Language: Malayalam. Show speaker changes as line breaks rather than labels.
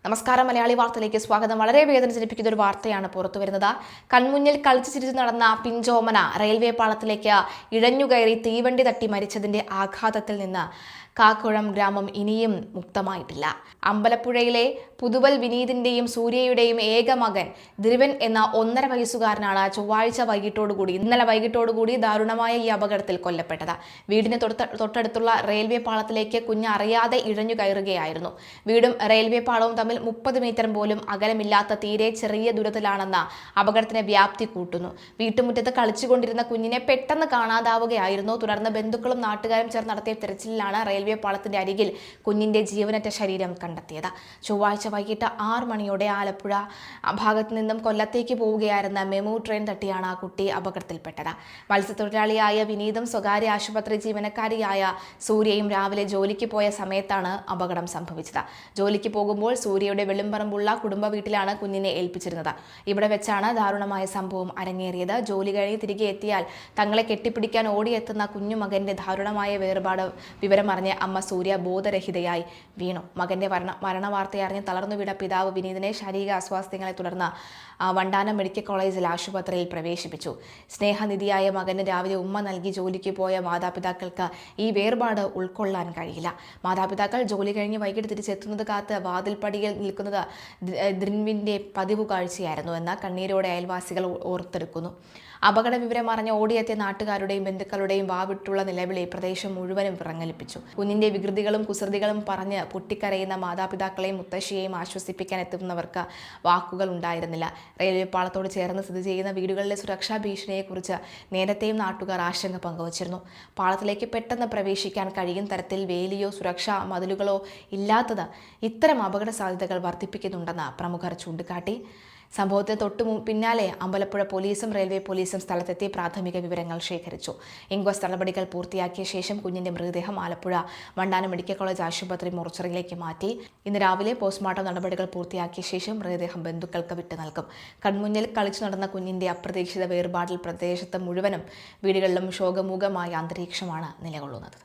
നമസ്കാരം, മലയാളി വാർത്തയിലേക്ക് സ്വാഗതം. വളരെ വേദന ജനിപ്പിക്കുന്ന ഒരു വാർത്തയാണ് പുറത്തു വരുന്നത്. കൺമുന്നിൽ കളിച്ചു ചിരിച്ചു നടന്ന പിഞ്ചോമന റെയിൽവേ പാളത്തിലേക്ക് ഇഴഞ്ഞുകയറി തീവണ്ടി തട്ടി മരിച്ചതിന്റെ ആഘാതത്തിൽ നിന്ന് കാക്കുളം ഗ്രാമം ഇനിയും മുക്തമായിട്ടില്ല. അമ്പലപ്പുഴയിലെ പുതുവൽ വിനീതിന്റെയും സൂര്യയുടെയും ഏക മകൻ ധ്രുവൻ എന്ന 1.5 വയസ്സുകാരനാണ് ചൊവ്വാഴ്ച ഇന്നലെ വൈകിട്ടോടുകൂടി ദാരുണമായ ഈ അപകടത്തിൽ കൊല്ലപ്പെട്ടത്. വീടിന് തൊട്ടടുത്തുള്ള റെയിൽവേ പാളത്തിലേക്ക് കുഞ്ഞ് അറിയാതെ ഇഴഞ്ഞു കയറുകയായിരുന്നു. വീടും റെയിൽവേ പാളവും തമ്മിൽ 30 മീറ്റർ പോലും അകലമില്ലാത്ത തീരെ ചെറിയ ദൂരത്തിലാണെന്ന അപകടത്തിന്റെ വ്യാപ്തി കൂട്ടുന്നു. വീട്ടുമുറ്റത്ത് കളിച്ചുകൊണ്ടിരുന്ന കുഞ്ഞിനെ പെട്ടെന്ന് കാണാതാവുകയായിരുന്നു. തുടർന്ന് ബന്ധുക്കളും നാട്ടുകാരും ചേർന്ന് നടത്തിയ തെരച്ചിലിലാണ് റെയിൽവേ പാളത്തിന്റെ അരികിൽ കുഞ്ഞിന്റെ ജീവനറ്റ ശരീരം കണ്ടെത്തിയത്. ചൊവ്വാഴ്ച വൈകിട്ട് 6 മണിയോടെ ആലപ്പുഴ ഭാഗത്ത് നിന്നും കൊല്ലത്തേക്ക് പോവുകയായിരുന്ന മെമു ട്രെയിൻ തട്ടിയാണ് ആ കുട്ടി അപകടത്തിൽപ്പെട്ടത്. മത്സ്യത്തൊഴിലാളിയായ വിനീതും സ്വകാര്യ ആശുപത്രി ജീവനക്കാരിയായ സൂര്യയും രാവിലെ ജോലിക്ക് പോയ സമയത്താണ് അപകടം സംഭവിച്ചത്. ജോലിക്ക് പോകുമ്പോൾ സൂര്യയുടെ വെളുമ്പറമ്പുള്ള കുടുംബ വീട്ടിലാണ് കുഞ്ഞിനെ ഏൽപ്പിച്ചിരുന്നത്. ഇവിടെ വെച്ചാണ് ദാരുണമായ സംഭവം അരങ്ങേറിയത്. ജോലി കഴിഞ്ഞ് തിരികെ എത്തിയാൽ തങ്ങളെ കെട്ടിപ്പിടിക്കാൻ ഓടിയെത്തുന്ന കുഞ്ഞുമകന്റെ ദാരുണമായ വേർപാട് വിവരമറിഞ്ഞ് അമ്മ സൂര്യ ബോധരഹിതയായി വീണു. മകന്റെ മരണവാർത്തയറിഞ്ഞ് തളർന്നു വീണ പിതാവ് വിനീതിനെ ശാരീരിക അസ്വാസ്ഥ്യങ്ങളെ തുടർന്ന് വണ്ടാനം മെഡിക്കൽ കോളേജിൽ ആശുപത്രിയിൽ പ്രവേശിപ്പിച്ചു. സ്നേഹനിധിയായ മകന് രാവിലെ ഉമ്മ നൽകി ജോലിക്ക് പോയ മാതാപിതാക്കൾക്ക് ഈ വേർപാട് ഉൾക്കൊള്ളാൻ കഴിയില്ല. മാതാപിതാക്കൾ ജോലി കഴിഞ്ഞ് വൈകിട്ട് തിരിച്ചെത്തുന്നത് കാത്ത് വാതിൽപ്പടിയിൽ നിൽക്കുന്നത് ധ്രുവിന്റെ പതിവ് കാഴ്ചയായിരുന്നു എന്ന് കണ്ണീരോടെ അയൽവാസികൾ ഓർത്തെടുക്കുന്നു. അപകട വിവരം അറിഞ്ഞ് ഓടിയെത്തിയ നാട്ടുകാരുടെയും ബന്ധുക്കളുടെയും വാവിട്ടുള്ള നിലവിളി പ്രദേശം മുഴുവനും വിറങ്ങലിപ്പിച്ചു. കുഞ്ഞിന്റെ വികൃതികളും കുസൃതികളും പറഞ്ഞ് പൊട്ടിക്കരയുന്ന മാതാപിതാക്കളെയും മുത്തശ്ശിയെയും ആശ്വസിപ്പിക്കാൻ എത്തുന്നവർക്ക് വാക്കുകൾ ഉണ്ടായിരുന്നില്ല. റെയിൽവേ പാളത്തോട് ചേർന്ന് സ്ഥിതി ചെയ്യുന്ന വീടുകളിലെ സുരക്ഷാ ഭീഷണിയെക്കുറിച്ച് നേരത്തെയും നാട്ടുകാർ ആശങ്ക പങ്കുവച്ചിരുന്നു. പാളത്തിലേക്ക് പെട്ടെന്ന് പ്രവേശിക്കാൻ കഴിയും തരത്തിൽ വേലിയോ സുരക്ഷാ മതിലുകളോ ഇല്ലാത്തത് ഇത്തരം അപകട സാധ്യതകൾ വർദ്ധിപ്പിക്കുന്നുണ്ടെന്ന് പ്രമുഖർ ചൂണ്ടിക്കാട്ടി. സംഭവത്തിന് പിന്നാലെ അമ്പലപ്പുഴ പോലീസും റെയിൽവേ പോലീസും സ്ഥലത്തെത്തി പ്രാഥമിക വിവരങ്ങൾ ശേഖരിച്ചു. ഇൻക്വസ്റ്റ് നടപടികൾ പൂർത്തിയാക്കിയ ശേഷം കുഞ്ഞിന്റെ മൃതദേഹം ആലപ്പുഴ വണ്ടാനം മെഡിക്കൽ കോളേജ് ആശുപത്രി മോർച്ചറിയിലേക്ക് മാറ്റി. ഇന്ന് രാവിലെ പോസ്റ്റ്മോർട്ടം നടപടികൾ പൂർത്തിയാക്കിയ ശേഷം മൃതദേഹം ബന്ധുക്കൾക്ക് വിട്ടു നൽകും. കൺമുന്നിൽ കളിച്ചു നടന്ന കുഞ്ഞിന്റെ അപ്രതീക്ഷിത വേർപാടിൽ പ്രദേശത്ത് മുഴുവനും വീടുകളിലും ശോകമൂകമായ അന്തരീക്ഷമാണ് നിലകൊള്ളുന്നത്.